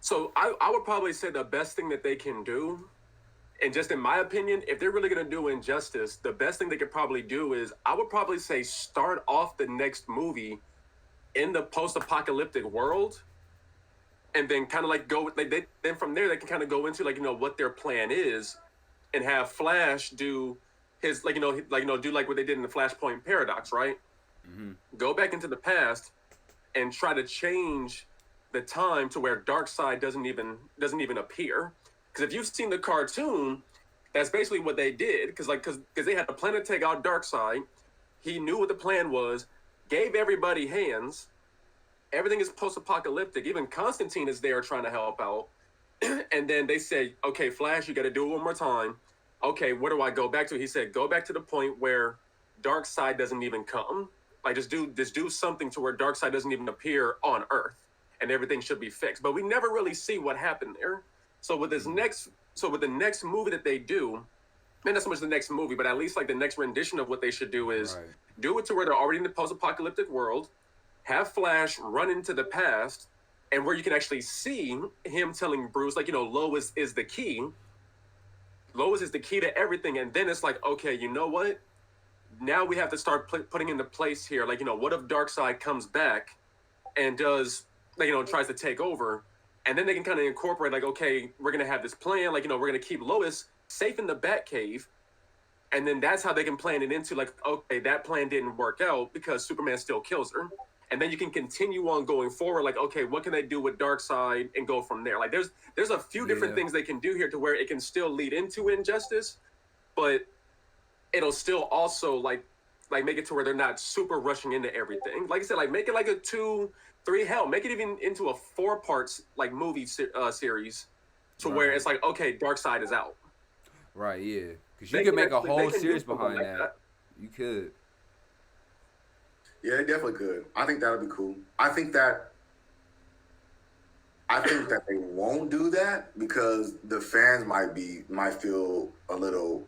So I would probably say the best thing that they can do, and just in my opinion, if they're really going to do Injustice, the best thing they could probably do is I would probably say start off the next movie in the post-apocalyptic world, and then kind of like go like then from there they can kind of go into like what their plan is, and have Flash do his do like what they did in the Flashpoint paradox, right? Mm-hmm. Go back into the past and try to change the time to where Darkseid doesn't even appear. Because if you've seen the cartoon, that's basically what they did. Because they had a plan to take out Darkseid. He knew what the plan was, gave everybody hands. Everything is post-apocalyptic. Even Constantine is there trying to help out. And then they say, "Okay, Flash, you got to do it one more time." Okay, where do I go back to? He said, "Go back to the point where Darkseid doesn't even come. Like just do something to where Darkseid doesn't even appear on Earth, and everything should be fixed." But we never really see what happened there. So with the next movie that they do, maybe not so much the next movie, but at least like the next rendition of what they should do is Right. do it to where they're already in the post-apocalyptic world, have Flash run into the past, and where you can actually see him telling Bruce, like, Lois is the key. Lois is the key to everything. And then it's like, okay, you know what? Now we have to start putting into place here. Like, what if Darkseid comes back and does, like, tries to take over? And then they can kind of incorporate, like, okay, we're going to have this plan. Like, we're going to keep Lois safe in the Batcave. And then that's how they can plan it into, like, okay, that plan didn't work out because Superman still kills her. And then you can continue on going forward, like, okay, what can they do with Darkseid, and go from there? Like, there's a few different things they can do here to where it can still lead into Injustice, but it'll still also like make it to where they're not super rushing into everything. Like I said, like make it like a 2, 3, hell, make it even into a 4 parts like movie series, to where Right. it's like, okay, Darkseid is out. Right. Yeah. Because you They could can make a actually they whole can do series something behind like that. that. You could. Yeah, they definitely could. I think that would be cool. I think that they won't do that because the fans might feel a little.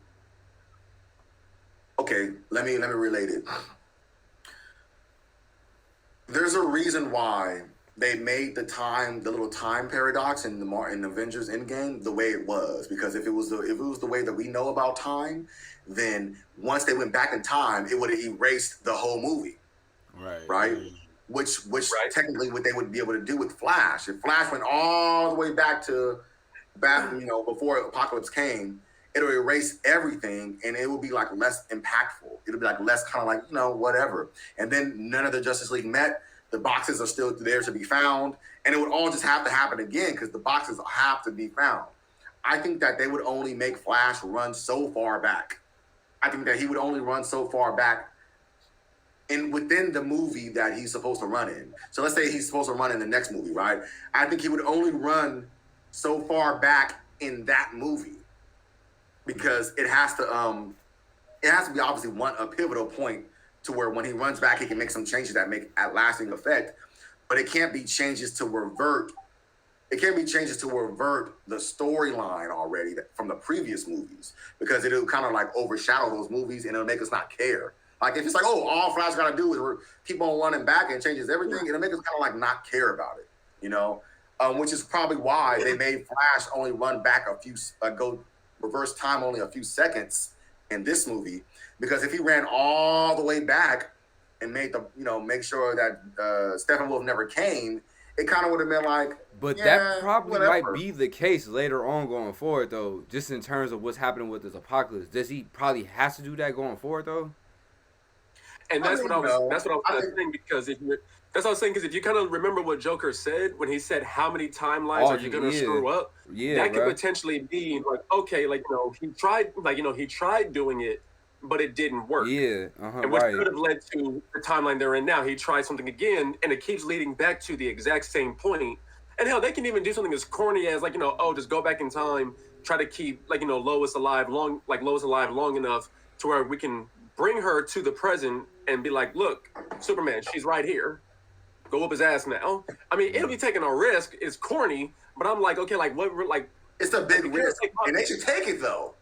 Okay, let me relate it. There's a reason why they made the little time paradox in in Avengers Endgame the way it was, because if it was the way that we know about time, then once they went back in time, it would have erased the whole movie, Right. right? Which Right. technically what they would be able to do with Flash. If Flash went all the way back before Apocalypse came, it'll erase everything, and it will be like less impactful. It'll be like less kind of like whatever. And then none of the Justice League met. The boxes are still there to be found, and it would all just have to happen again because the boxes have to be found. I think that they would only make Flash run so far back. I think that he would only run so far back within the movie that he's supposed to run in. So let's say he's supposed to run in the next movie, right? I think he would only run so far back in that movie because it has to be obviously a pivotal point to where when he runs back, he can make some changes that make a lasting effect. But it can't be changes to revert. It can't be changes to revert the storyline already from the previous movies, because it'll kind of like overshadow those movies and it'll make us not care. Like if it's like, oh, all Flash got to do is keep on running back and changes everything, it'll make us kind of like not care about it, which is probably why they made Flash only run back go reverse time only a few seconds in this movie, because if he ran all the way back and made make sure that Steppenwolf never came, it kind of would have been like. But Yeah, that probably whatever. might be the case later on going forward, though. Just in terms of what's happening with this apocalypse, does he probably has to do that going forward, though? And I that's mean, what I was no. that's what I was I gonna think- think, because that's what I was saying, because if you kind of remember what Joker said when he said, how many timelines are you gonna Yeah. screw up? Yeah, That could bro. potentially be like, okay, like, he tried doing it, but it didn't work. Yeah, And which right. could have led to the timeline they're in now. He tried something again, and it keeps leading back to the exact same point. And hell, they can even do something as corny as like, just go back in time, try to keep like, Lois alive long enough to where we can bring her to the present and be like, look, Superman, she's right here. Go whoop his ass now. I mean, it'll be taking a risk. It's corny, but I'm like, okay, like what, like It's a big Because risk, they- and they should take it though.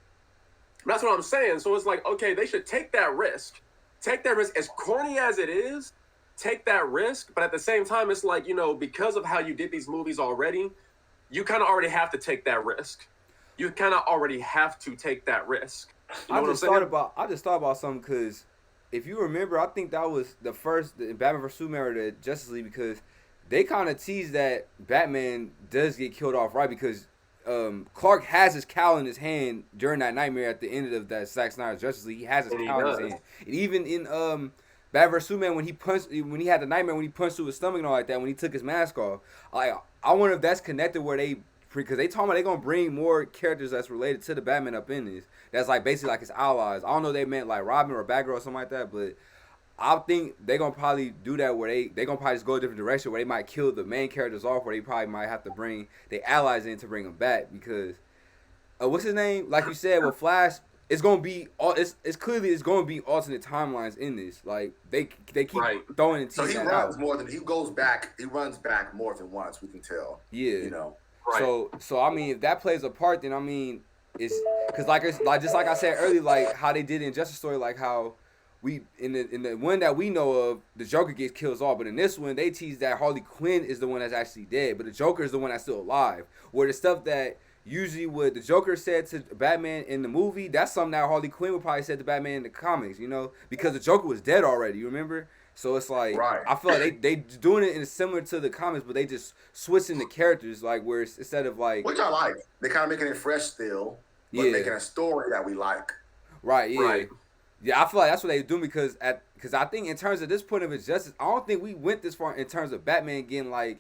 that's what I'm saying. So it's like, okay, they should take that risk. Take that risk. As corny as it is, take that risk. But at the same time, it's like, because of how you did these movies already, you kind of already have to take that risk. You kind of already have to take that risk. You know what I'm saying? I just thought about something because if you remember, I think that was the first Batman vs Superman or the Justice League, because they kind of teased that Batman does get killed off, right? Because Clark has his cowl in his hand during that nightmare at the end of that Zack Snyder's Justice League. He has his cowl in his hand, and even in Batman vs Superman when he had the nightmare when he punched through his stomach and all like that, when he took his mask off, I wonder if that's connected where they. Because they talking about they gonna bring more characters that's related to the Batman up in this. That's like basically like his allies. I don't know if they meant like Robin or Batgirl or something like that, but I think they gonna probably do that where they gonna probably just go a different direction where they might kill the main characters off, where they probably might have to bring their allies in to bring them back. Because what's his name? Like you said, with Flash, it's gonna be it's clearly it's gonna be alternate timelines in this. Like they keep throwing and teasing so he runs out. More than he goes back. He runs back more than once. We can tell. Yeah, you know. Right. So I mean, if that plays a part, then I mean, it's because like just like I said earlier, like how they did in Justice Story, like how we in the one that we know of, the Joker gets killed off, but in this one they tease that Harley Quinn is the one that's actually dead, but the Joker is the one that's still alive. Where the stuff that usually what the Joker said to Batman in the movie, that's something that Harley Quinn would probably said to Batman in the comics, you know, because the Joker was dead already. You remember? So it's like I feel like they doing it in similar to the comics, but they just switching the characters, like where it's, instead of like which I like, they kind of making it fresh still, but making a story that we like. Right. Yeah. Yeah. I feel like that's what they do because I think in terms of this point of injustice, I don't think we went this far in terms of Batman getting like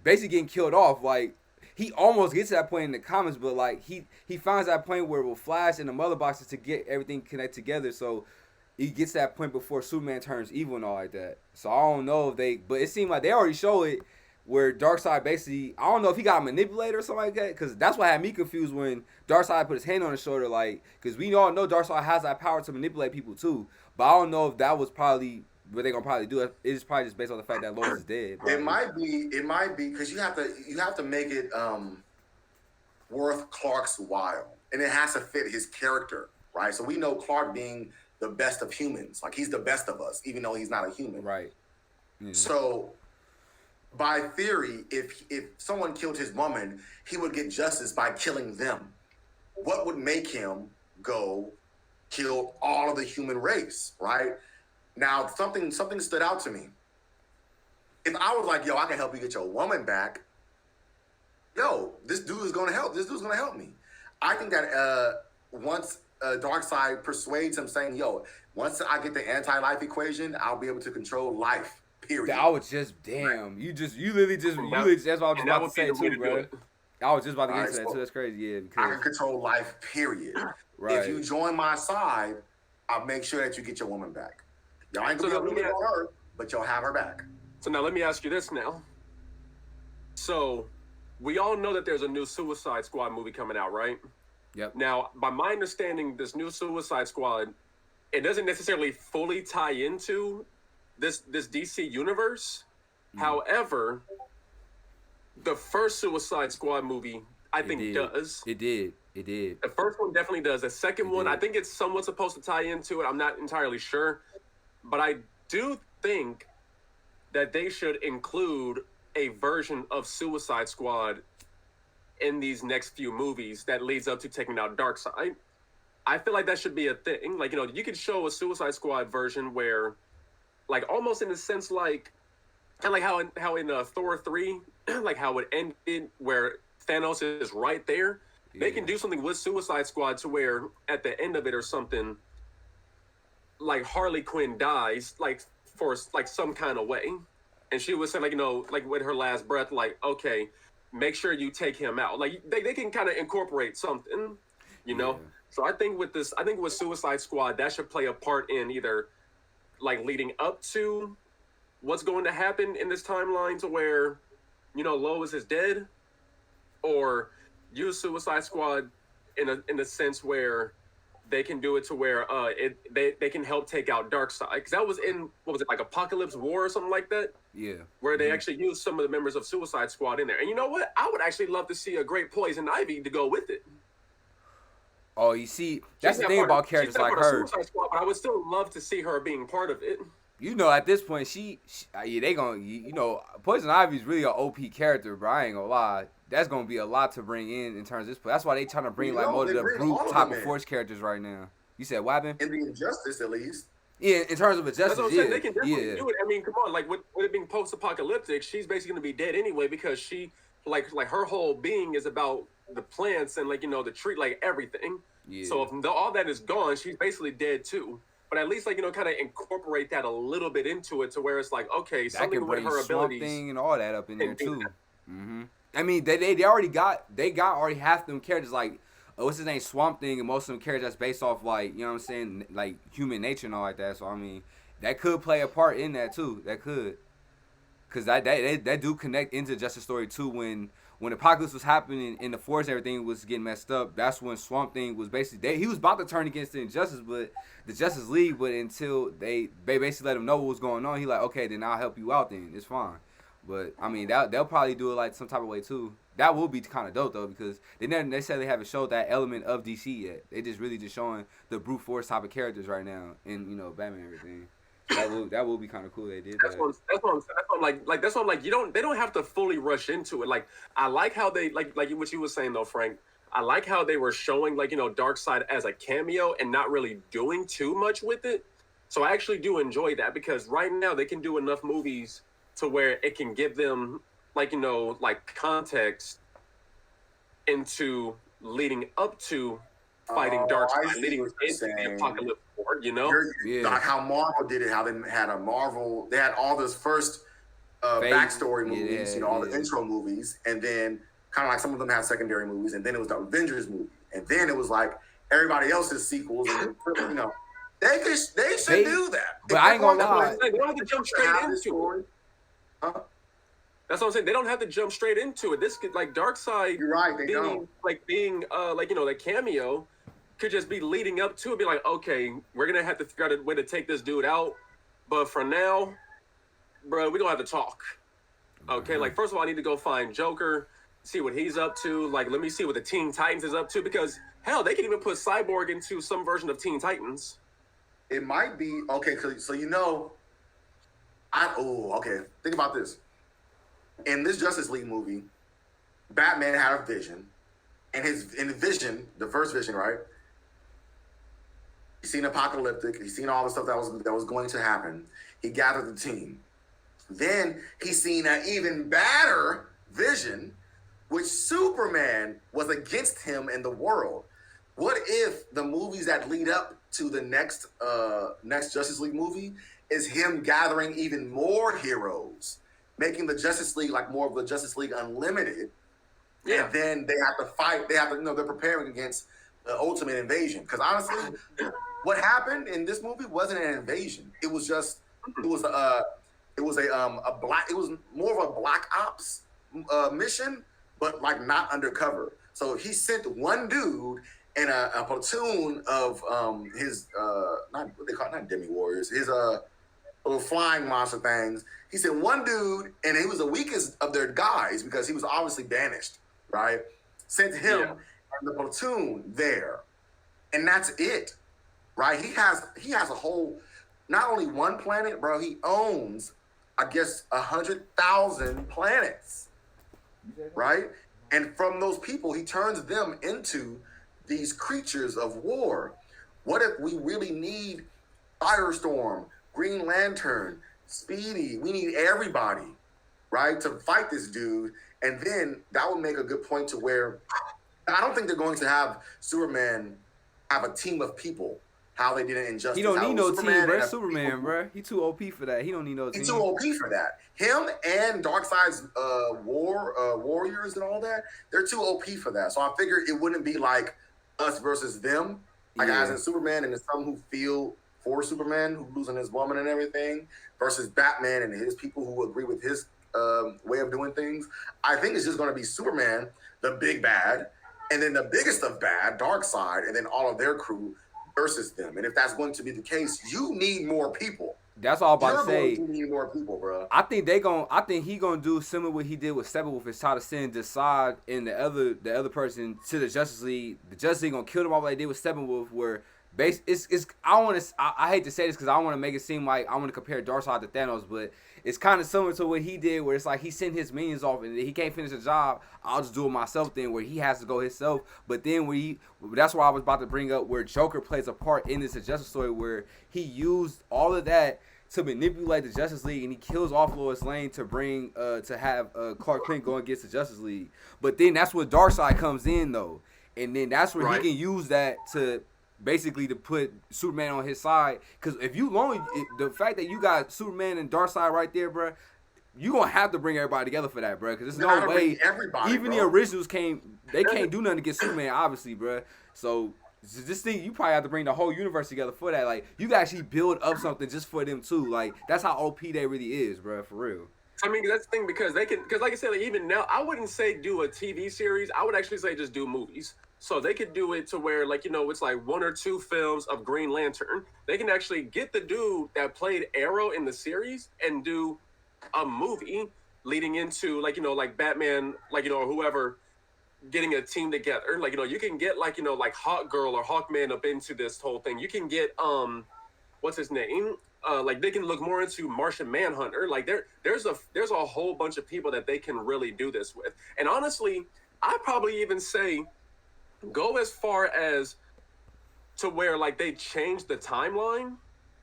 basically getting killed off. Like he almost gets to that point in the comics, but like he finds that point where with Flash and the mother boxes to get everything connected together. So he gets to that point before Superman turns evil and all like that. So I don't know if but it seemed like they already show it where Darkseid basically, I don't know if he got manipulated or something like that, because that's what had me confused when Darkseid put his hand on his shoulder, like, because we all know Darkseid has that power to manipulate people too, but I don't know if that was probably what they're gonna probably do. It's probably just based on the fact that Lois is dead. Probably. It might be because you have to make it worth Clark's while, and it has to fit his character, right? So we know Clark being the best of humans, like he's the best of us, even though he's not a human, right? Mm-hmm. So, by theory, if someone killed his woman, he would get justice by killing them. What would make him go kill all of the human race, right? Now, something stood out to me. If I was like, yo, I can help you get your woman back, yo, this dude is gonna help. This dude's gonna help me. I think that once Darkseid persuades him, saying, yo, once I get the anti-life equation, I'll be able to control life. Period. I was just you literally just that's what I was about to say too, bro. I was just about to get into that too. That's crazy, yeah. Because I can control life. Period. Right. If you join my side, I'll make sure that you get your woman back. Y'all ain't gonna be able to get her, but you'll have her back. So now let me ask you this now. So we all know that there's a new Suicide Squad movie coming out, right? Yep. Now, by my understanding, this new Suicide Squad, it doesn't necessarily fully tie into this DC universe. However, the first Suicide Squad movie, I think does. It did. The first one definitely does. The second one, I think it's somewhat supposed to tie into it. I'm not entirely sure. But I do think that they should include a version of Suicide Squad in these next few movies that leads up to taking out Darkseid. I feel like that should be a thing. Like, you know, you could show a Suicide Squad version where, like, almost in a sense, like, kind of like how in Thor 3, like how it ended, where Thanos is right there. Yeah. They can do something with Suicide Squad to where at the end of it or something, like Harley Quinn dies, like for like some kind of way, and she was saying, like, you know, like with her last breath, like, okay, make sure you take him out. Like they can kind of incorporate something, you know. Yeah. So I think with Suicide Squad, that should play a part in either like leading up to what's going to happen in this timeline to where, you know, Lois is dead, or use Suicide Squad in a sense where they can do it to where they can help take out Darkseid, because that was in, what was it, like Apocalypse War or something like that? Yeah. Where they actually used some of the members of Suicide Squad in there. And you know what? I would actually love to see a great Poison Ivy to go with it. Oh, you see, that's the thing about characters like her. Squad, but I would still love to see her being part of it. you know, at this point, yeah, they gonna, Poison Ivy's really an OP character, bro. I ain't gonna lie. That's gonna be a lot to bring in terms of this play. That's why they trying to bring like more of they the bring brute all of type them of in. Force characters right now. You said what happened? In the Injustice, at least. Yeah, in terms of Injustice, That's what I'm yeah, saying. They can definitely yeah. do it. I mean, come on, like with it being post-apocalyptic, she's basically gonna be dead anyway because she, like her whole being is about the plants and like the tree, like everything. Yeah. So if all that is gone, she's basically dead too. But at least like kind of incorporate that a little bit into it to where it's like okay, That something can with bring her Swamp abilities. Thing and all that up in there can do too. that. Mm-hmm. I mean, they already got already half them characters like what's his name, Swamp Thing, and most of them characters that's based off like you know what I'm saying, like human nature and all like that. So I mean, that could play a part in that too. That could, cause that do connect into Justice Story 2 when Apocalypse was happening and the Force and everything was getting messed up. That's when Swamp Thing was basically he was about to turn against the Injustice, but the Justice League. But until they basically let him know what was going on, he like okay, then I'll help you out. Then it's fine. But I mean, they'll probably do it like some type of way too. That will be kind of dope though because they said they haven't showed that element of DC yet. They just showing the brute force type of characters right now in Batman and everything. That will be kind of cool. They did That's what I'm like that's what I'm like. They don't have to fully rush into it. Like I like how they like what you were saying though, Frank. I like how they were showing like Darkseid as a cameo and not really doing too much with it. So I actually do enjoy that because right now they can do enough movies to where it can give them like like context into leading up to fighting Darkseid, leading into the Apocalypse War. Like how Marvel did it, how they had they had all those first backstory movies, all the intro movies, and then kind of like some of them had secondary movies, and then it was the Avengers movie, and then it was like everybody else's sequels, and they should do that. But I ain't gonna lie, they don't have to jump straight into it. That's what I'm saying. They don't have to jump straight into it. This could like Darkseid. You're right. They being, don't. Like being the cameo could just be leading up to it. Be like, okay, we're gonna have to figure out a way to take this dude out. But for now, bro, we gonna have to talk. Okay, like first of all, I need to go find Joker, see what he's up to. Like, let me see what the Teen Titans is up to because hell, they can even put Cyborg into some version of Teen Titans. It might be okay. So okay. Think about this. In this Justice League movie, Batman had a vision, and in the vision, the first vision, right? He's seen apocalyptic. He's seen all the stuff that was going to happen. He gathered the team. Then he's seen an even badder vision, which Superman was against him in the world. What if the movies that lead up to the next Justice League movie is him gathering even more heroes, making the Justice League like more of the Justice League Unlimited, and then they have to fight. They have to, they're preparing against the ultimate invasion. Because honestly, what happened in this movie wasn't an invasion. It was more of a black ops mission, but like not undercover. So he sent one dude and a platoon of his not what they call it, not demi warriors, his little flying monster things. He sent one dude, and he was the weakest of their guys because he was obviously banished, right? Sent him and the platoon there, and that's it, right? He has a whole, not only one planet, bro. He owns, I guess, 100,000 planets, right? And from those people, he turns them into these creatures of war. What if we really need Firestorm, Green Lantern, Speedy? We need everybody, right, to fight this dude. And then that would make a good point to where I don't think they're going to have Superman have a team of people, how they did it in Justice. He don't need no team, bro. Superman, people. Bro. He too OP for that. He don't need no team. He's too OP for that. Him and Darkseid's warriors and all that, they're too OP for that. So I figure it wouldn't be like us versus them. Like as in Superman, and there's some who feel for Superman, who's losing his woman and everything, versus Batman and his people who agree with his way of doing things. I think it's just going to be Superman, the big bad, and then the biggest of bad, Darkseid, and then all of their crew versus them. And if that's going to be the case, you need more people. That's all I'm about to say. You need more people, bro. I think he gonna do similar what he did with Steppenwolf is try to send Desaad and the other person to the Justice League. The Justice League gonna kill them all like they did with Steppenwolf, where it's I hate to say this because I want to make it seem like I want to compare Darkseid to Thanos, but it's kind of similar to what he did, where it's like he sent his minions off and he can't finish the job. I'll just do it myself. Then where he has to go himself, but then that's why I was about to bring up where Joker plays a part in this Justice story, where he used all of that to manipulate the Justice League, and he kills off Lois Lane to bring to have Clark Kent go against the Justice League. But then that's where Darkseid comes in though, and then that's where he can use that to basically to put Superman on his side. Because if you the fact that you got Superman and Darkseid right there, bro, you gonna have to bring everybody together for that, bro. Because there's no way even the originals can't do nothing against Superman, obviously, bro. So this thing, you probably have to bring the whole universe together for that. Like, you can actually build up something just for them too. Like, that's how OP they really is, bro, for real. I mean, that's the thing, because like I said, like, even now, I wouldn't say do a TV series. I would actually say just do movies. So they could do it to where, like, it's like 1 or 2 films of Green Lantern. They can actually get the dude that played Arrow in the series and do a movie leading into, like, like Batman, like, or whoever, getting a team together. Like, you can get, like, like Hawk Girl or Hawkman up into this whole thing. You can get, what's his name? Like, they can look more into Martian Manhunter. Like, there's a whole bunch of people that they can really do this with. And honestly, I'd probably even say go as far as to where, like, they change the timeline.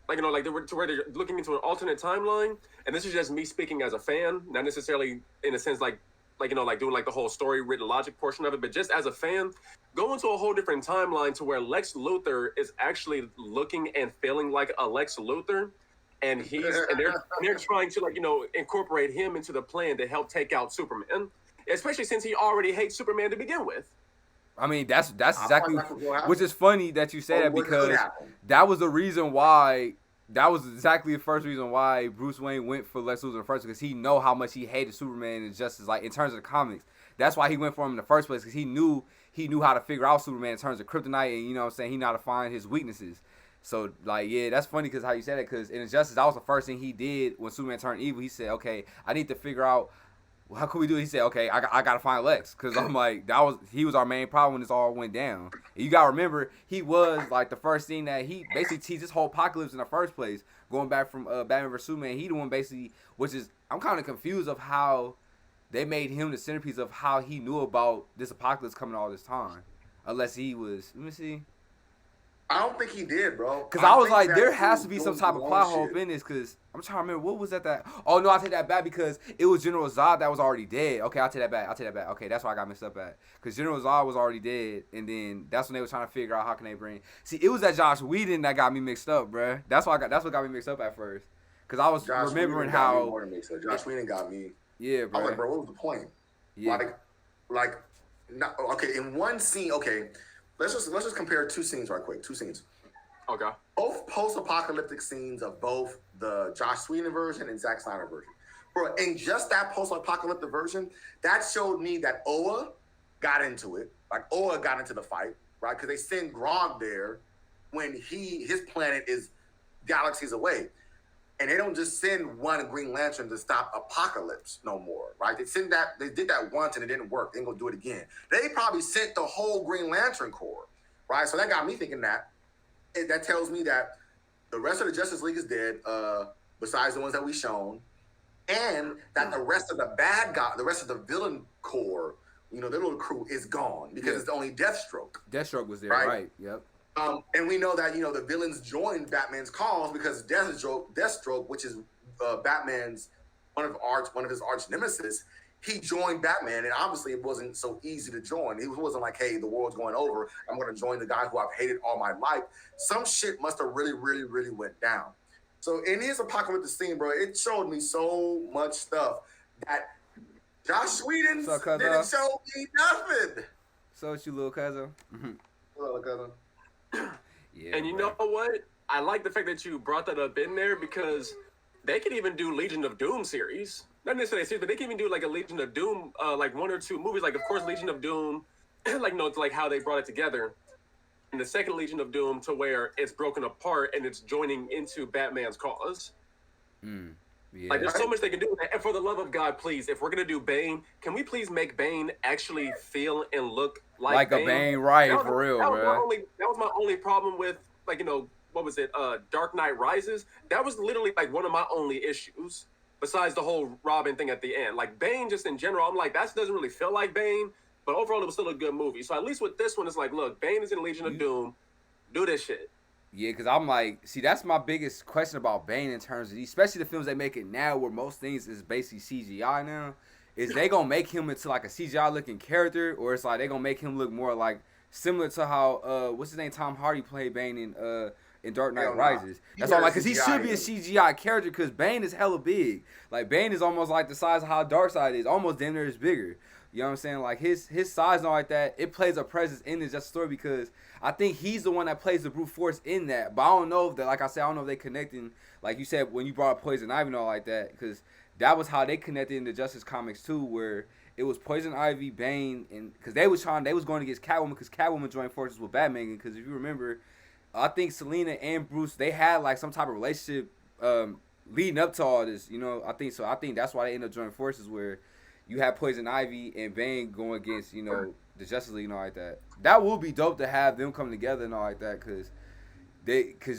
Like, like to where they're looking into an alternate timeline. And this is just me speaking as a fan, not necessarily in a sense like doing like the whole story written logic portion of it, but just as a fan, go into a whole different timeline to where Lex Luthor is actually looking and feeling like a Lex Luthor, and they're trying to, like, incorporate him into the plan to help take out Superman, especially since he already hates Superman to begin with. I mean, that's exactly, which is funny that you say that, because that was the reason why. That was exactly the first reason why Bruce Wayne went for Lex Luthor first, because he know how much he hated Superman and Justice, like, in terms of the comics. That's why he went for him in the first place, because he knew how to figure out Superman in terms of kryptonite, and, you know what I'm saying, he knew how to find his weaknesses. So, like, yeah, that's funny because how you said it, because in Injustice, that was the first thing he did when Superman turned evil. He said, okay, I need to figure out, how can we do it? He said, okay, I got to find Lex, because I'm like, he was our main problem when this all went down. And you got to remember, he was, like, the first thing that he basically teased this whole apocalypse in the first place, going back from Batman vs. Superman. He the one basically, which is, I'm kind of confused of how they made him the centerpiece of how he knew about this apocalypse coming all this time. Unless he was, let me see. I don't think he did, bro. Because I was like, there has to be some type of plot hole in this, because I'm trying to remember, what was that? Oh, no, I take that back, because it was General Zod that was already dead. Okay, I'll take that back. Okay, that's why I got mixed up at. Because General Zod was already dead, and then that's when they were trying to figure out how can they bring. See, it was that Josh Whedon that got me mixed up, bro. That's what got me mixed up at first. Because I was remembering how. Josh Whedon got me. Yeah, bro. I was like, bro, what was the point? Yeah. Not, okay, in one scene, okay, let's just compare 2 scenes right quick. 2 scenes. Okay. Both post-apocalyptic scenes of both the Joss Whedon version and Zack Snyder version. Bro, in just that post-apocalyptic version, that showed me that Oa got into it. Like, Oa got into the fight, right? Because they send Grog there when his planet is galaxies away. And they don't just send one Green Lantern to stop Apocalypse no more, right? They did that once and it didn't work. They ain't gonna do it again. They probably sent the whole Green Lantern Corps, right? So that got me thinking that. That tells me that the rest of the Justice League is dead, besides the ones that we've shown, and that the rest of the rest of the villain corps, their little crew is gone, because it's only Deathstroke. Deathstroke was there, right? Yep. And we know that the villains joined Batman's cause, because Deathstroke, which is Batman's one of his arch nemesis, he joined Batman, and obviously it wasn't so easy to join. It wasn't like, hey, the world's going over, I'm going to join the guy who I've hated all my life. Some shit must have really, really, really went down. So in his apocalyptic scene, bro, it showed me so much stuff that Josh Whedon didn't show me nothing. So it's you, little cousin. Little cousin. Yeah, and you know what? I like the fact that you brought that up in there, because they could even do Legion of Doom series. Not necessarily a series, but they can even do like a Legion of Doom, like 1 or 2 movies. Like, of course, Legion of Doom, like, it's like how they brought it together. And the second Legion of Doom, to where it's broken apart and it's joining into Batman's cause. Yeah. Like, there's so much they can do. And for the love of God, please, if we're going to do Bane, can we please make Bane actually feel and look like Bane? A Bane, right, for real, bro. That was my only problem with like what was it? Dark Knight Rises. That was literally like one of my only issues. Besides the whole Robin thing at the end, like Bane, just in general, I'm like that doesn't really feel like Bane. But overall, it was still a good movie. So at least with this one, it's like, look, Bane is in Legion of Doom. Do this shit. Yeah, because I'm like, see, that's my biggest question about Bane in terms of, especially the films they make it now, where most things is basically CGI now. Is they gonna make him into like a CGI looking character, or it's like they gonna make him look more like similar to how what's his name, Tom Hardy played Bane in Dark Knight Rises. That's all, like, because he should be a CGI character, because Bane is hella big. Like Bane is almost like the size of how Darkseid is, almost damn near is bigger. You know what I'm saying? Like his size and all like that, it plays a presence in this just story, because I think he's the one that plays the brute force in that. But I don't know if that, like I said, I don't know if they connecting, like you said when you brought up Poison Ivy and all like that, because that was how they connected in the Justice comics too, where it was Poison Ivy, Bane, and because they was going against Catwoman, because Catwoman joined forces with Batman. Because if you remember, I think Selena and Bruce, they had like some type of relationship leading up to all this. You know, I think so. I think that's why they ended up joining forces, where you have Poison Ivy and Bane going against, the Justice League and all like that. That would be dope to have them come together and all like that, because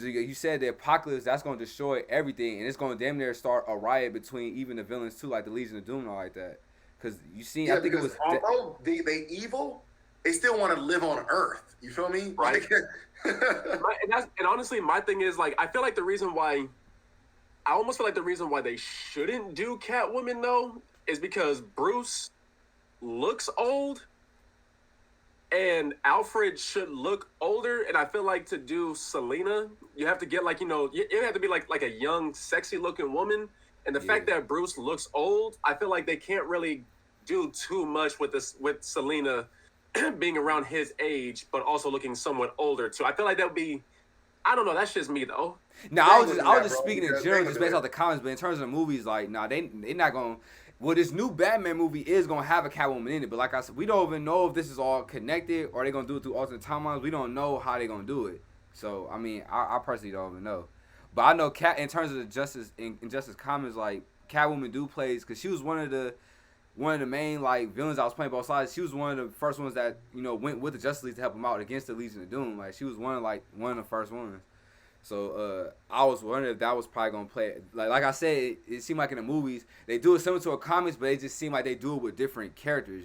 you said the apocalypse, that's going to destroy everything, and it's going to damn near start a riot between even the villains too, like the Legion of Doom and all like that. Because you see, I think it was although they evil, they still want to live on Earth. You feel me? Right. And honestly, my thing is, like, I feel like I almost feel like the reason why they shouldn't do Catwoman though is because Bruce looks old, and Alfred should look older. And I feel like to do Selena, you have to get like, it have to be like a young, sexy looking woman. And the fact that Bruce looks old, I feel like they can't really do too much with Selena being around his age, but also looking somewhat older too. I feel like that would be, I don't know, that's just me though. No, I was just speaking in general, just based off the comments. But in terms of the movies, like, they not gonna. Well, this new Batman movie is gonna have a Catwoman in it, but like I said, we don't even know if this is all connected, or they gonna do it through alternate timelines. We don't know how they gonna do it. So I mean, I personally don't even know. But I know in terms of the Justice in Justice comics, like Catwoman do plays, because she was one of the main like villains I was playing both sides. She was one of the first ones that went with the Justice League to help them out against the Legion of Doom. Like she was one of the first ones. So I was wondering if that was probably gonna play. Like I said, it seemed like in the movies they do it similar to a comics, but it just seemed like they do it with different characters.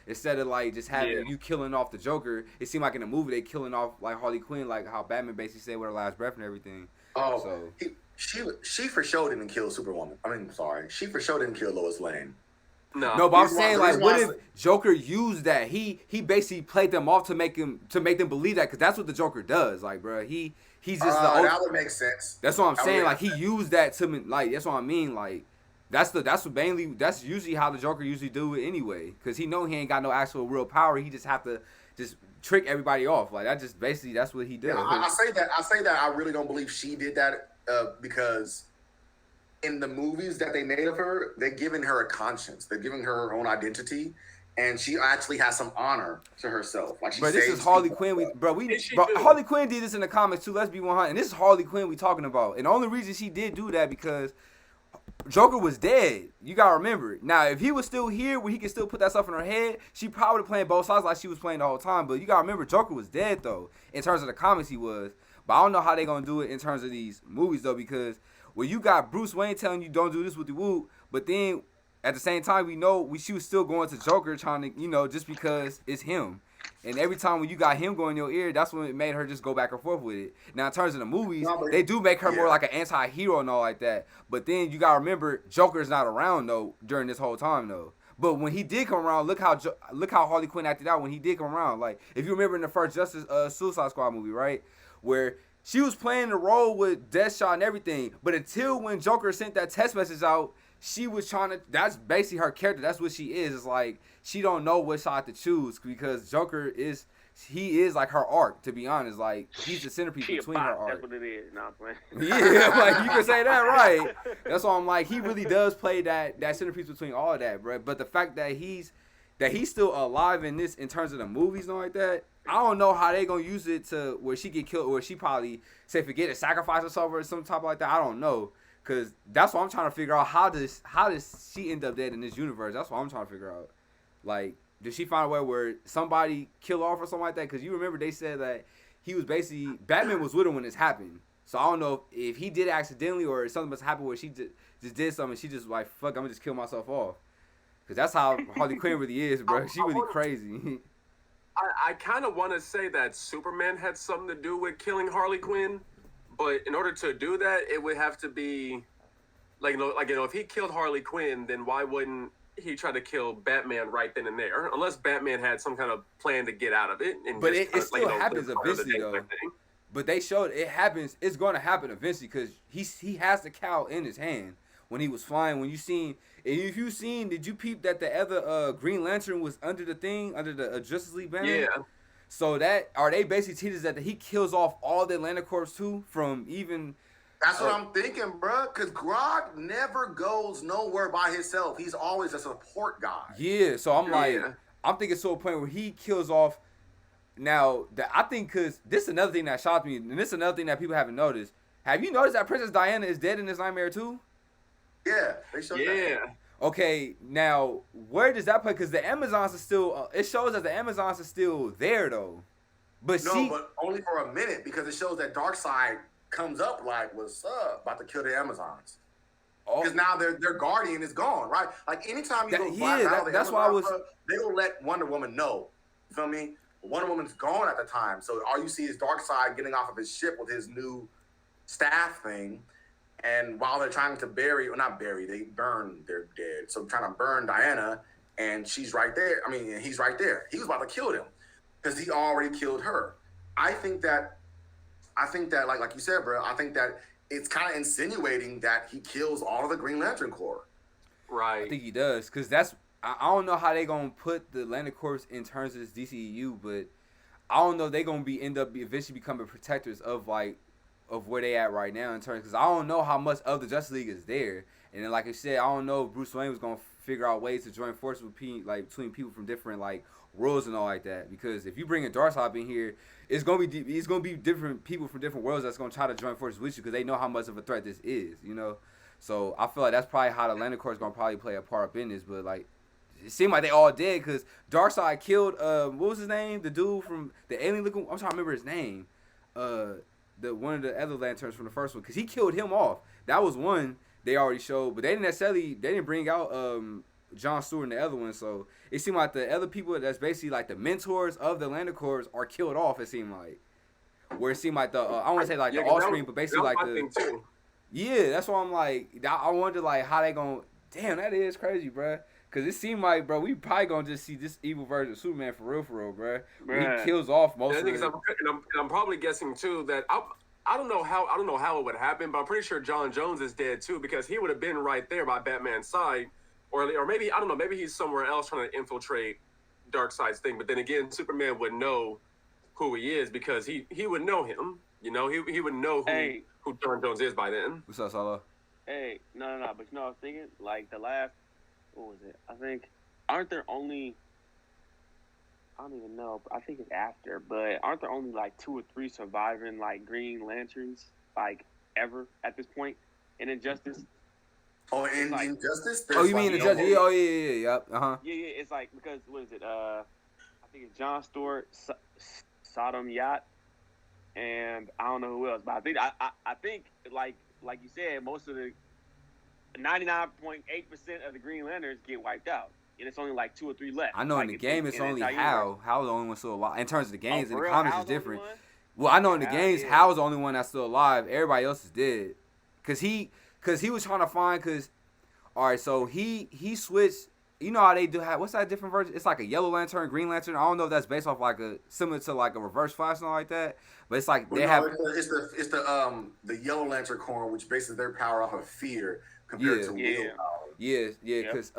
Instead of like just having you killing off the Joker, it seemed like in the movie they killing off like Harley Quinn, like how Batman basically said with her last breath and everything. Oh, so she for sure didn't kill Superwoman. I mean, sorry, she for sure didn't kill Lois Lane. No, but I'm saying, like, what if Joker used that? He basically played them off to make them believe that, because that's what the Joker does. Like, bro, he's just that would make sense. That's what I'm saying. Like, he used that to me. Like, that's what I mean. Like, that's usually how the Joker usually do it anyway, because he know he ain't got no actual real power. He just have to just trick everybody off. Like, that just basically that's what he does. Yeah, I say that I really don't believe she did that because in the movies that they made of her, they're giving her a conscience. They're giving her own identity, and she actually has some honor to herself. Like, but this is Harley Quinn. Harley Quinn did this in the comics too. Let's be 100. And this is Harley Quinn we talking about. And the only reason she did do that because Joker was dead. You gotta remember. Now, if he was still here, where he could still put that stuff in her head, she probably playing both sides like she was playing the whole time. But you gotta remember, Joker was dead though. In terms of the comics, he was. But I don't know how they gonna do it in terms of these movies though, because well, you got Bruce Wayne telling you don't do this with the woo, but then at the same time she was still going to Joker trying to, just because it's him. And every time when you got him going in your ear, that's when it made her just go back and forth with it. Now in terms of the movies, they do make her more like an anti-hero and all like that. But then you gotta remember, Joker's not around though during this whole time though. But when he did come around, look how Harley Quinn acted out when he did come around. Like if you remember in the first Suicide Squad movie, right, where she was playing the role with Deathshot and everything, but until when Joker sent that text message out, she was trying to. That's basically her character. That's what she is. It's like she don't know what side to choose, because Joker is like her arc. To be honest, like he's the centerpiece between her arc. That's what it is. Nah, man. Yeah, like you can say that, right? That's why I'm like, he really does play that centerpiece between all of that, bro. But the fact that he's still alive in this, in terms of the movies and all like that, I don't know how they gonna use it to where she get killed, or she probably say forget it, sacrifice herself or some type like that. I don't know, cause that's what I'm trying to figure out. How does she end up dead in this universe? That's what I'm trying to figure out. Like, did she find a way where somebody kill off or something like that? Cause you remember they said that he was basically Batman was with him when this happened. So I don't know if he did it accidentally or if something must happen where she just did something. She just like fuck, I'm gonna just kill myself off. Cause that's how Harley Quinn really is, bro. She really crazy. I kind of want to say that Superman had something to do with killing Harley Quinn, but in order to do that, it would have to be like if he killed Harley Quinn, then why wouldn't he try to kill Batman right then and there? Unless Batman had some kind of plan to get out of it. And but just it still happens eventually though. But they showed it happens. It's going to happen eventually because he has the cowl in his hand when he was flying. When you seen, and if you seen, did you peep that the other Green Lantern was under the thing under the Justice League banner? Yeah. So that are they basically teaching us that he kills off all the Atlanta Corps too from even. That's what I'm thinking, bro. Because Grog never goes nowhere by himself. He's always a support guy. Yeah. So I'm like, I'm thinking to a point where he kills off. Now, I think because this is another thing that shocked me, and this is another thing that people haven't noticed. Have you noticed that Princess Diana is dead in this nightmare too? Yeah, they showed that. Okay, now where does that play? Because the Amazons are still. It shows that the Amazons are still there though. But but only for a minute because it shows that Darkseid comes up like, "What's up?" About to kill the Amazons. Because now their guardian is gone, right? Like anytime you go Black Battle, that's why they will let Wonder Woman know. You feel me? Wonder Woman's gone at the time, so all you see is Darkseid getting off of his ship with his new staff thing, and while they're trying to they burn, they're dead. So trying to burn Diana, and she's right there. I mean, he's right there. He was about to kill them because he already killed her. I think that, like you said, bro. I think that it's kind of insinuating that he kills all of the Green Lantern Corps. Right. I think he does because that's. I don't know how they gonna put the Atlanta Corps in terms of this DCEU, but I don't know if they gonna end up eventually becoming protectors of where they at right now in terms because I don't know how much of the Justice League is there, and then like I said, I don't know if Bruce Wayne was gonna figure out ways to join forces with between people from different worlds and all like that. Because if you bring a Darkseid in here, it's gonna be different people from different worlds that's gonna try to join forces with you because they know how much of a threat this is, you know. So I feel like that's probably how the Atlanta Corps is gonna probably play a part up in this, but it seemed like they all did because Darkseid killed what was his name? The dude from the alien looking. I'm trying to remember his name. The one of the other lanterns from the first one because he killed him off. That was one they already showed, but they didn't bring out John Stewart and the other one. So it seemed like the other people that's basically like the mentors of the Atlanta Corps are killed off. It seemed like where it seemed like the I don't want to say the offspring, but basically that's why I'm like I wonder how they gonna. Damn, that is crazy, bruh. Because it seemed like, bro, we probably going to just see this evil version of Superman for real, bro. He kills off most of it. I'm probably guessing, too, that I don't know how it would happen, but I'm pretty sure John Jones is dead, too, because he would have been right there by Batman's side. Or maybe, I don't know, maybe he's somewhere else trying to infiltrate Darkseid's thing. But then again, Superman would know who he is because he would know him. You know, he would know who John Jones is by then. What's up, Solo? Hey, no. But you know what I was thinking? The last... What was it? I think, aren't there only, I don't even know, I think it's after, but aren't there only 2 or 3 surviving Green Lanterns ever at this point in Injustice? Oh, in Injustice? Oh, you mean Injustice? Yeah, oh, yeah, yep, Yeah, it's because, what is it, I think it's John Stewart, Sodom Yacht, and I don't know who else, but I think like you said, most of the 99.8% of the Green Lanterns get wiped out, and it's only 2 or 3 left. I know in the game it's only Hal. Hal's the only one still alive. In terms of the games, in the comics it's different. Well, I know in the games Hal's the only one that's still alive. Everybody else is dead. Cause he was trying to find. All right, so he switched. You know how they do have what's that different version? It's like a Yellow Lantern, Green Lantern. I don't know if that's based off similar to a Reverse Flash or like that. But it's it's the Yellow Lantern Corps, which bases their power off of fear. Compared to willpower. Yeah, because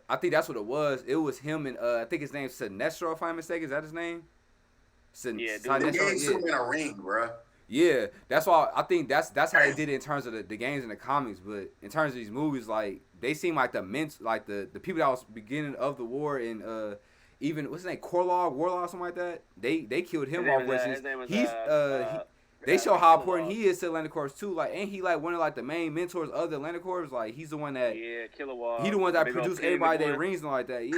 I think that's what it was. It was him and I think his name's Sinestro, if I'm mistaken. Is that his name? They gave Superman a ring, bro. Yeah, that's why I think that's how they did it in terms of the games and the comics. But in terms of these movies, they seem like the people that was beginning of the war and even what's his name, Warlaw, something like that. They killed him off. they show how important he is to Atlantic Corps too. Like, ain't he like one of like the main mentors of the Atlantic Corps? Like, he's the one that Kilowog. he the one that produced everybody that rings and like that. Yeah,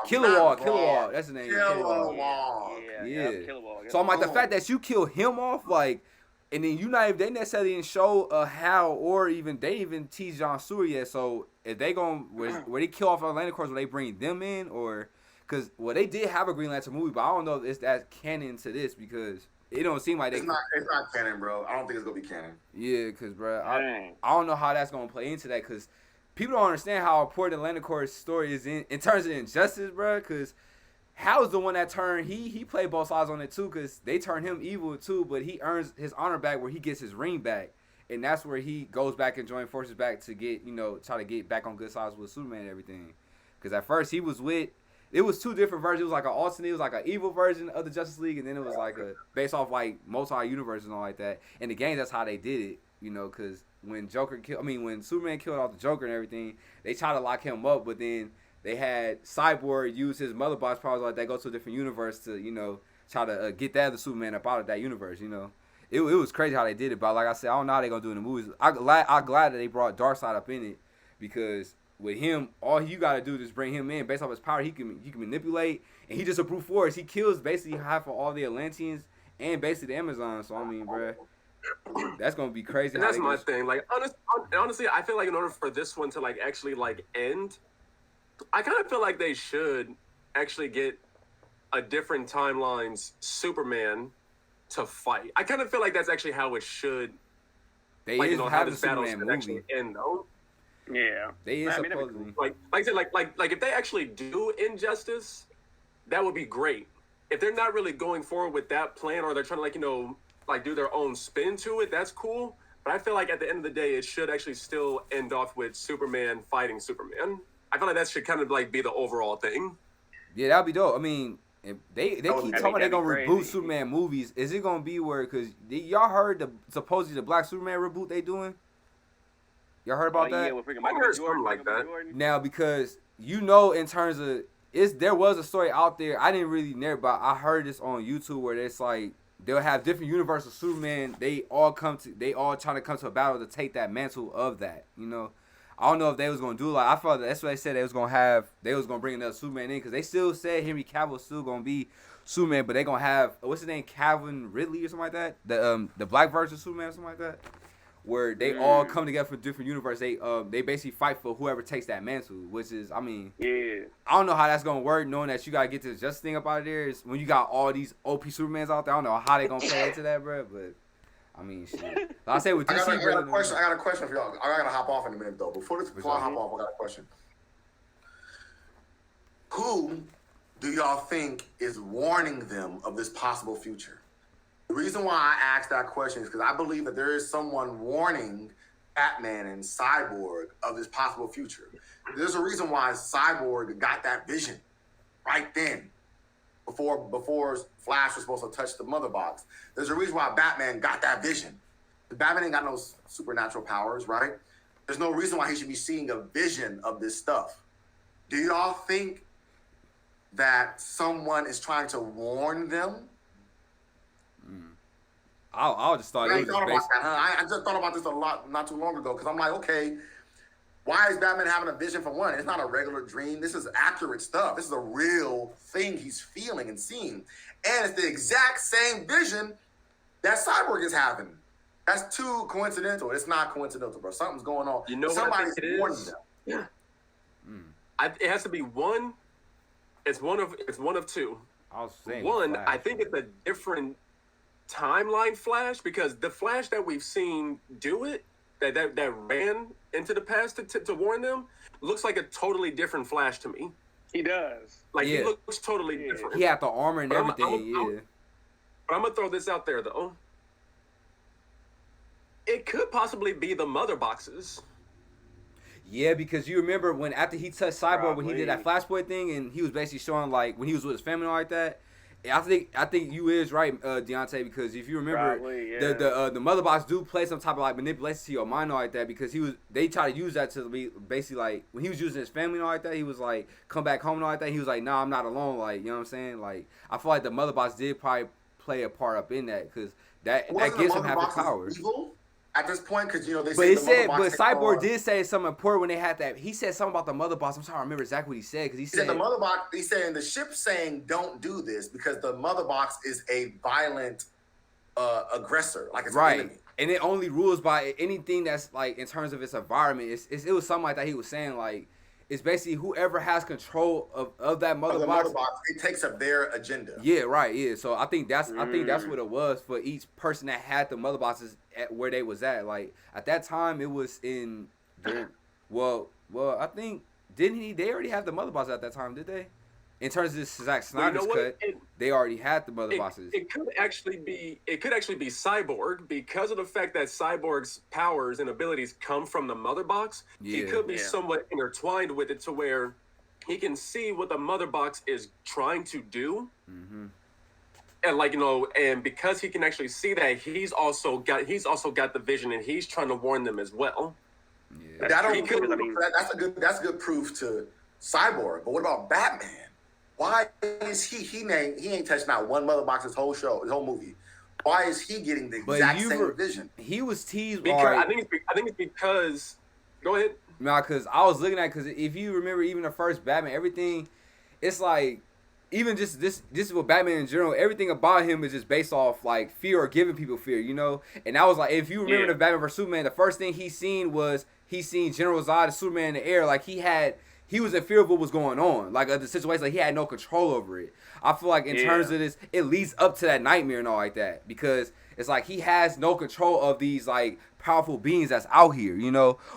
Kilowog. Kilowog. That's the name. Kilowog. Yeah. Kilowog. So I'm like, the fact that you kill him off, like, and then you not even, they necessarily didn't show how, or even they even tease John Stewart yet. So if they going where they kill off Atlantic Corps, will they bring them in, or because they did have a Green Lantern movie, but I don't know if it's that canon to this because it don't seem like it's not canon, bro. I don't think it's gonna be canon. Yeah, because bro, I don't know how that's gonna play into that because people don't understand how important Atlantic Corps' story is in terms of injustice, bro. Because Hal's the one that turned he played both sides on it too, because they turned him evil too, but he earns his honor back where he gets his ring back, and that's where he goes back and joins forces back to get try to get back on good sides with Superman and everything. Because at first he was with. It was two different versions. It was like an alternate. It was like an evil version of the Justice League, and then it was like a based off like multi-universe and all like that. In the game, that's how they did it, because when when Superman killed off the Joker and everything, they tried to lock him up, but then they had Cyborg use his mother box powers like that, go to a different universe to try to get that other Superman up out of that universe. It was crazy how they did it, but like I said, I don't know how they gonna do it in the movies. I'm glad that they brought Darkseid up in it because. With him, all you gotta do is bring him in. Based off his power, he can manipulate, and he just a brute force. He kills basically half of all the Atlanteans and basically the Amazons. So I mean, bro, that's gonna be crazy. And that's my thing. Like honestly, I feel like in order for this one to like actually like end, I kind of feel like they should actually get a different timeline's Superman to fight. I kind of feel like that's actually how it should. They like, how this battle should actually end though. Yeah, they is supposedly like I said, like if they actually do Injustice, that would be great. If they're not really going forward with that plan, or they're trying to like do their own spin to it, that's cool. But I feel like at the end of the day, it should actually still end off with Superman fighting Superman. I feel like that should kind of like be the overall thing. Yeah, that'd be dope. I mean, if they keep talking about they're gonna reboot Superman movies. Is it gonna be where? Because y'all heard supposedly the Black Superman reboot they doing. Y'all heard about that? Yeah, with freaking Michael Jordan, like that. Now, because in terms of there was a story out there. I didn't really know, but I heard this on YouTube where it's like they'll have different universal Superman. They all trying to come to a battle to take that mantle of that. I don't know if they was gonna do I thought that's what they said they was gonna bring another Superman in because they still said Henry Cavill still gonna be Superman, but they gonna have what's his name, Calvin Ridley or something like that. The black version of Superman or something like that. Where they all come together for different universes. They basically fight for whoever takes that mantle, which is, I mean, yeah. I don't know how that's gonna work, knowing that you gotta get this Justice thing up out of there. Is when you got all these OP Supermans out there. I don't know how they gonna play into that, bro. But I mean, shit. Like I say with DC, I got a question for y'all. I gotta hop off in a minute though. Before I hop off, I got a question. Who do y'all think is warning them of this possible future? The reason why I asked that question is because I believe that there is someone warning Batman and Cyborg of this possible future. There's a reason why Cyborg got that vision right then, before Flash was supposed to touch the mother box. There's a reason why Batman got that vision. Batman ain't got no supernatural powers, right? There's no reason why he should be seeing a vision of this stuff. Do y'all think that someone is trying to warn them? I just thought it was about that, huh? I just thought about this a lot not too long ago because I'm like, okay, why is Batman having a vision for one? It's not a regular dream. This is accurate stuff. This is a real thing he's feeling and seeing. And it's the exact same vision that Cyborg is having. That's too coincidental. It's not coincidental, bro. Something's going on. Somebody's warning them. Yeah. It has to be one. It's one of two. I was saying one. Flash, I think it's a different timeline Flash because the Flash that we've seen do it that ran into the past to warn them looks like a totally different Flash to me. He does. He looks totally different. He had the armor and everything. But I'm gonna throw this out there though. It could possibly be the mother boxes. Yeah, because you remember when after he touched Cyborg when he did that Flashpoint thing and he was basically showing when he was with his family and all like that. I think you is right, Deontay, because if you remember, the mother box do play some type of manipulation to your mind like that because they try to use that to be basically when he was using his family and all like that, he was come back home and all like that. He was nah, I'm not alone, you know what I'm saying? I feel like the mother box did probably play a part up in that because that Wasn't the gives him mother having boxes power. evil at this point? Because they But say it the mother said, box. but Cyborg did say something important when they had that. He said something about the mother box. I'm trying to remember exactly what he said because he He said said the mother box. He said in the ship saying don't do this because the mother box is a violent aggressor, like it's an right, enemy. and it only rules by anything that's like in terms of its environment. It was something like that. He was saying like it's basically whoever has control of that mother Of the box. mother box, it takes up their agenda. Yeah, right. Yeah, so I think that's what it was for each person that had the mother boxes at where they was at. Like at that time, it was in. Well, I think they already have the mother boxes at that time, did they? In terms of this Zack Snyder's cut, they already had the mother boxes. It could actually be Cyborg because of the fact that Cyborg's powers and abilities come from the mother box. He could be somewhat intertwined with it to where he can see what the mother box is trying to do. Mm-hmm. And and because he can actually see that, he's also got the vision and he's trying to warn them as well. Yeah. That's a good proof to Cyborg. But what about Batman? Why is he ain't touched not one mother box his whole movie? Why is he getting the exact same vision? He was teased. Because I think it's because. Go ahead. Nah, because I was looking at because if you remember even the first Batman, everything, it's like even just this is what Batman in general. Everything about him is just based off like fear or giving people fear, And that was like if you remember the Batman vs Superman, the first thing he seen General Zod, Superman in the air, like he was in fear of what was going on, like the situation, like he had no control over it. I feel like in terms of this, it leads up to that nightmare and all like that because it's like he has no control of these like powerful beings that's out here,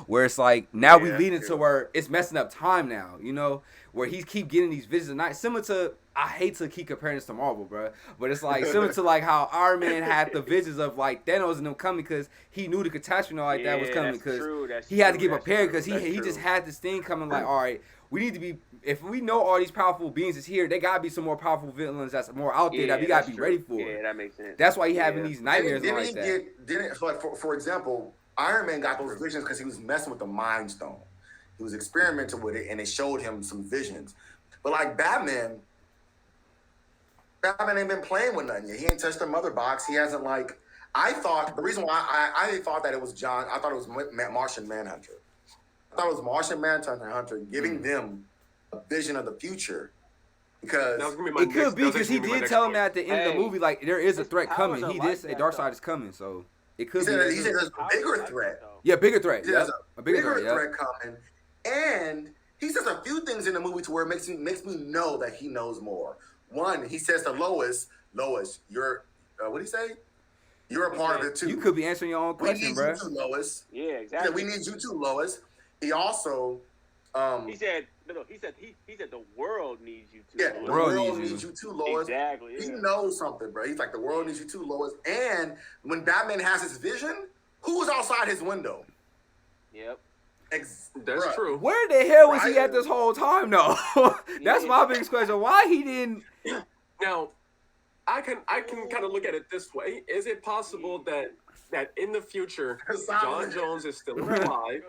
where it's like now we lead into where it's messing up time now, where he keep getting these visions at night, similar to I hate to keep comparing this to Marvel, bro, but it's like similar to like how Iron Man had the visions of like Thanos and them coming because he knew the catastrophe and all like that was coming because he had to get prepared because he just had this thing coming like, all right, we need to be, if we know all these powerful beings is here, there gotta be some more powerful villains that's more out there that we gotta be ready for. Yeah, that makes sense. That's why he having these nightmares like that. For example, Iron Man got those visions because he was messing with the Mind Stone. He was experimenting with it, and it showed him some visions. But like Batman ain't been playing with nothing yet. He ain't touched the mother box. He hasn't like. I thought the reason why I thought that it was John. I thought it was Martian Manhunter. I thought it was Martian Manhunter giving them a vision of the future because it could be because he did tell him that at the end of the movie, like there is a threat coming. He did say Darkseid is coming, so it could be. He said there's a bigger threat. Yeah, bigger threat. There's a bigger threat coming, and he says a few things in the movie to where it makes me know that he knows more. One, he says to Lois, you're what did he say? You're a part of it too. You could be answering your own question, bro. We need you too, Lois. Yeah, exactly. We need you too, Lois. He also he said the world needs you too. Yeah, Lois. the world needs you too, Lois. Exactly. Yeah. He knows something, bro. He's like the world needs you too, Lois. And when Batman has his vision, who's outside his window? Yep. That's true. Where the hell was he at this whole time, though? That's my biggest question. Why he didn't? Now, I can kind of look at it this way: is it possible that in the future John Jones is still alive?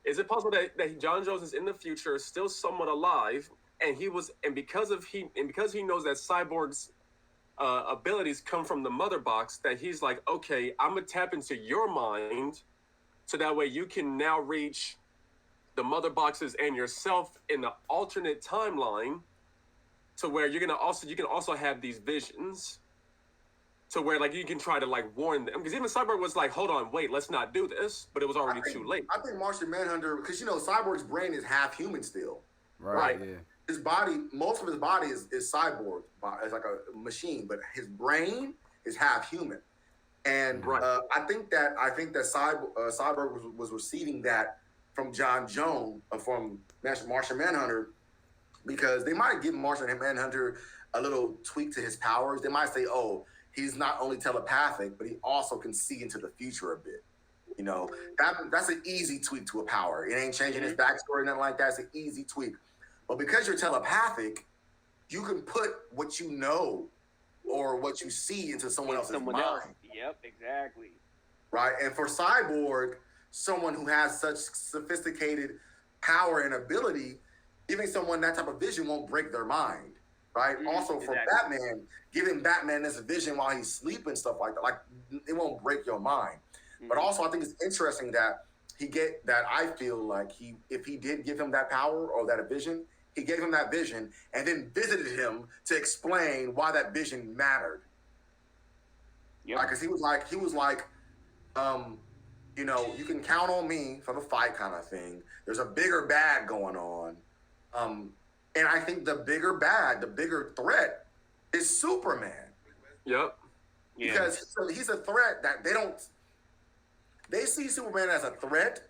Is it possible that John Jones is in the future still somewhat alive, and because he knows that Cyborg's abilities come from the mother box, that he's like, okay, I'm gonna tap into your mind. So that way you can now reach the mother boxes and yourself in the alternate timeline to where you can also have these visions to where like you can try to like warn them. Because even Cyborg was like, hold on, wait, let's not do this. But it was already too late. I think Martian Manhunter, because Cyborg's brain is half human still. Right. Yeah. His body, most of his body is cyborg. It's like a machine, but his brain is half human. And I think that Cyborg was receiving that from John Jones, from Martian Manhunter, because they might have given Martian Manhunter a little tweak to his powers. They might say, oh, he's not only telepathic, but he also can see into the future a bit. That's an easy tweak to a power. It ain't changing his backstory, nothing like that. It's an easy tweak. But because you're telepathic, you can put what you know or what you see into someone else's mind. Yep, exactly. Right, and for Cyborg, someone who has such sophisticated power and ability, giving someone that type of vision won't break their mind. right? Also for Exactly. Batman, giving Batman this vision while he's sleeping, stuff like that, like it won't break your mind. But also, I think it's interesting that I feel like if he did give him that power or that vision, he gave him that vision and then visited him to explain why that vision mattered. Yep. Because he was like, you know, you can count on me for the fight kind of thing. There's a bigger bad going on. And I think the bigger threat is Superman. Yep. Yeah. Because he's a threat that they see Superman as a threat.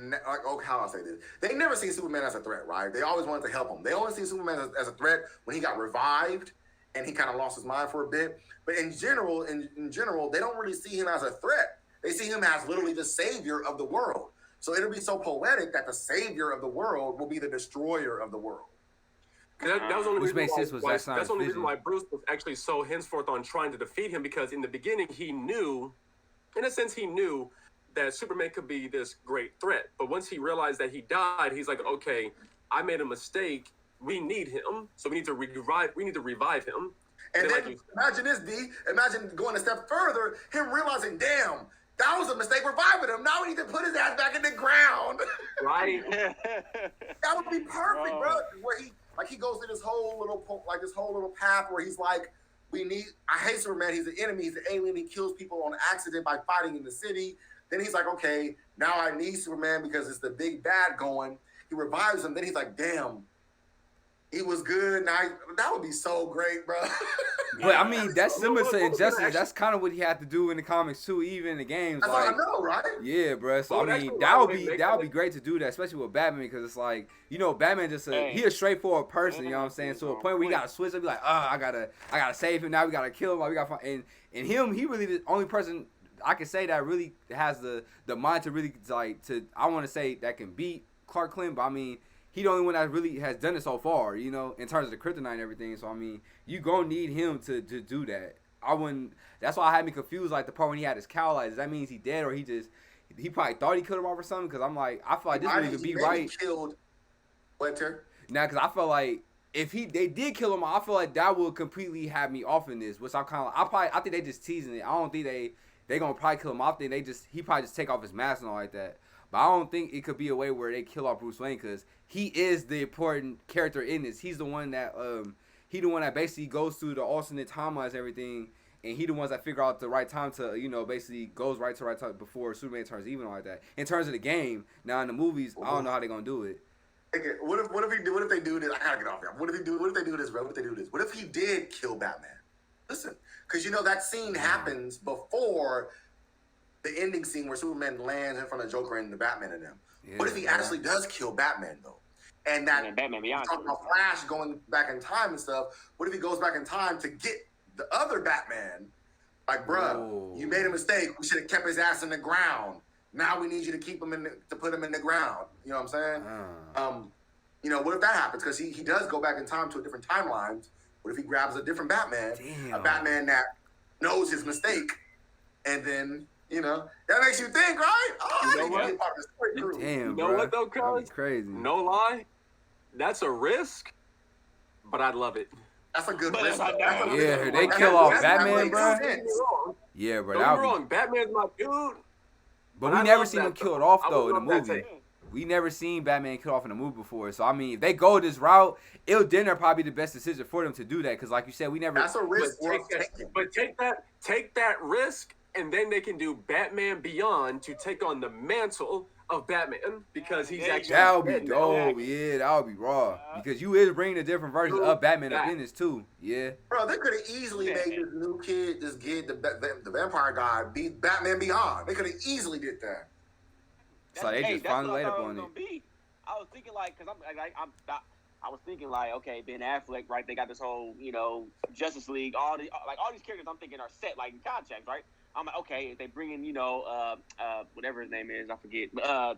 Like, oh, how I say this? They never see Superman as a threat, right? They always wanted to help him. They only see Superman as a threat when he got revived and he kind of lost his mind for a bit. But in general, they don't really see him as a threat. They see him as literally the savior of the world. So it'll be so poetic that the savior of the world will be the destroyer of the world. That was the only Which reason makes why, sense with why Zack Snyder's that's the only reason vision. why Bruce was actually so henceforth on trying to defeat him, because in the beginning he knew, in a sense, he knew that Superman could be this great threat. But once he realized that he died, he's like, okay, I made a mistake. We need him, so we need to revive him. And then like imagine this, D. Imagine going a step further, him realizing, damn, that was a mistake reviving him. Now we need to put his ass back in the ground. right? That would be perfect, bro. Where he goes through this whole little path where he's like, I hate Superman. He's an enemy. He's an alien. He kills people on accident by fighting in the city. Then he's like, okay, now I need Superman because it's the big bad going. He revives him. Then he's like, damn, he was good. Now that would be so great, bro. But I mean, that's similar to Actually- Injustice. That's kind of what he had to do in the comics too, even in the games. That's like, all I know, right? yeah, bro. So Well, I mean, actually, that would why be would that would they be great to do that, especially with Batman, because it's like, you know, Batman just he a straightforward person. You know what I'm saying? To a point where you gotta switch up, be like, I gotta save him now. We gotta kill him. We gotta find and him. He really the only person I can say that really has the mind to really I want to say that can beat Clark Kent, but I mean, he the only one that really has done it so far, you know, in terms of the kryptonite and everything. So I mean, you gonna need him to do that. I wouldn't. That's why I had me confused, like the part when he had his cow. Like, does that means he dead, or he probably thought he killed him off or something? Because I'm like, I feel like this really could be right. Killed Winter. Now, because I felt like if they did kill him, I feel like that would completely have me off in this. Which I'm kind of, I think they just teasing it. I don't think they gonna probably kill him off. Then he probably just take off his mask and all like that. But I don't think it could be a way where they kill off Bruce Wayne, because he is the important character in this. He's the one that basically goes through the alternate timelines and everything, and he the ones that figure out the right time to, you know, basically goes right to the right time before Superman turns evil and all like that. In terms of the game, now in the movies, I don't know how they're gonna do it. What if they do this? I gotta get off here. What if they do this, bro? What if he did kill Batman? Listen, because you know that scene happens before the ending scene where Superman lands in front of Joker and the Batman and them. Yeah, what if he actually does kill Batman though? And that Batman Beyond. talking about Flash going back in time and stuff. What if he goes back in time to get the other Batman? Like, bruh, you made a mistake. We should have kept his ass in the ground. Now we need you to keep him to put him in the ground. You know what I'm saying? You know, what if that happens? Because he does go back in time to a different timeline. What if he grabs a different Batman? Damn. A Batman that knows his mistake, and then, you know, that makes you think, right? Oh, You know what? be part of the story crew. Damn, You know bro. what though, That'd cuz? be crazy. No lie, that's a risk, but I'd love it. That's a good But risk. if I That's die- a good Yeah, risk. they That's- kill off that's Batman, makes bro. sense. Yeah, bro. Don't That get me would be. wrong, Batman's my dude. But I we never love seen that, him killed though. off I would though in the love that movie. too. We never seen Batman killed off in a movie before. So I mean, if they go this route, it'll dinner probably the best decision for them to do that. Because like you said, we never. That's a risk But worth take that, taking. but take that risk, and then they can do Batman Beyond to take on the mantle of Batman, because he's actually That would be dead now. dope. Yeah, that would be raw. Because you is bringing a different version of Batman up in this too. Yeah. Bro, they could have easily made this new kid, the vampire guy, be Batman Beyond. They could have easily did that. So they just finally laid up on it. I was thinking because I was thinking okay, Ben Affleck, right? They got this whole, you know, Justice League, all these characters I'm thinking are set like in contracts, right? I'm like, okay, if they bring in, you know, whatever his name is, I forget.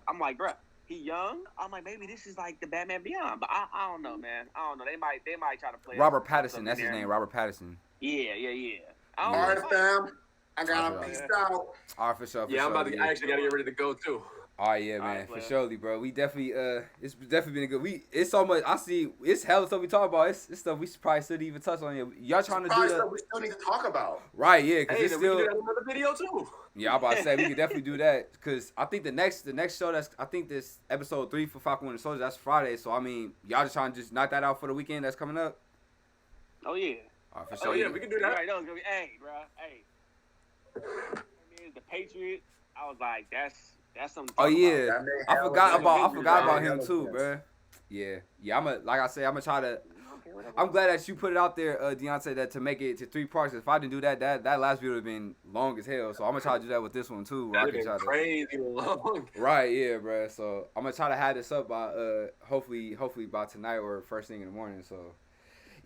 I'm like, bruh, he young. I'm like, maybe this is like the Batman Beyond, but I don't know, man. I don't know. They might try to play Robert Pattinson, that's his name. Robert Pattinson. Yeah. All right, fam. I got to peace out. All right, for sure. Yeah, I actually got to get ready to go too. Oh yeah, All man, right, for player. surely, bro. We definitely it's definitely been a good. It's so much. I see. It's hella stuff we talk about. It's stuff we probably shouldn't even touch on here. Y'all It's trying to do probably the stuff we still need to talk about. right? Yeah, because Hey, it's then we can do still. that in another video too. Yeah, I'm about to say we could definitely do that because I think the next show I think this episode 3 for Falcon Winter Soldier, that's Friday. So I mean, y'all just trying to just knock that out for the weekend that's coming up. Oh yeah. All right, for Oh sure. yeah, we can do You that. already know it's gonna be. Hey, bro. Hey. The Patriots. I was like, that's something. To Oh talk yeah, That made I hella forgot sense. about That made him hella too, sense. bro. Yeah. Like I said, I'm gonna try to. About. I'm glad that you put it out there, Deontay, that to make it to 3 parts. If I didn't do that, that last video would have been long as hell. So I'm gonna try to do that with this one too. Where I That'd can been try to. crazy long. Right, yeah, bro. So I'm gonna try to have this up by hopefully by tonight or first thing in the morning. So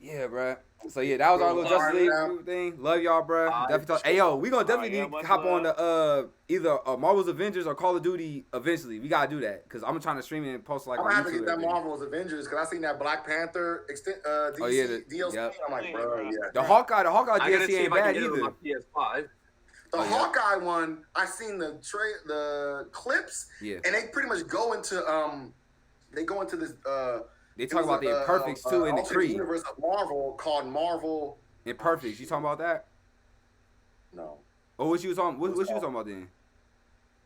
yeah, bro. So yeah, that was our little Justice League thing. Love y'all, bro. Definitely talk. Hey yo, we gonna definitely yeah, need to much hop on love. the either Marvel's Avengers or Call of Duty eventually. We gotta do that because I'm trying to stream it and post like I'm on gonna have to YouTube. get that and everything. Marvel's Avengers because I seen that Black Panther DC Oh, yeah, DLC. yep. I'm like, bro, yeah. The Hawkeye I gotta DLC see ain't if I can bad get it on my either. PS5. The Oh, yeah. Hawkeye one, I seen the clips, Yeah. and they pretty much go into this. They talk about the Imperfects too in the alternate Creed. universe of Marvel called Marvel. Imperfects. You talking about that? No, Oh, what you was talking? What you was talking about then?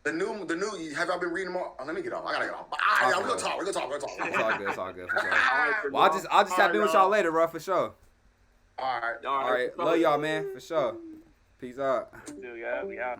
the new. Have y'all been reading more? Oh, let me get off. I gotta get off. We're gonna talk. We're gonna talk. We're gonna It's talk. all good. It's all good. For sure. All Well, I'll just tap in with y'all later, bro, for sure. right. All right. Love y'all, man, for sure. Peace out. Still got.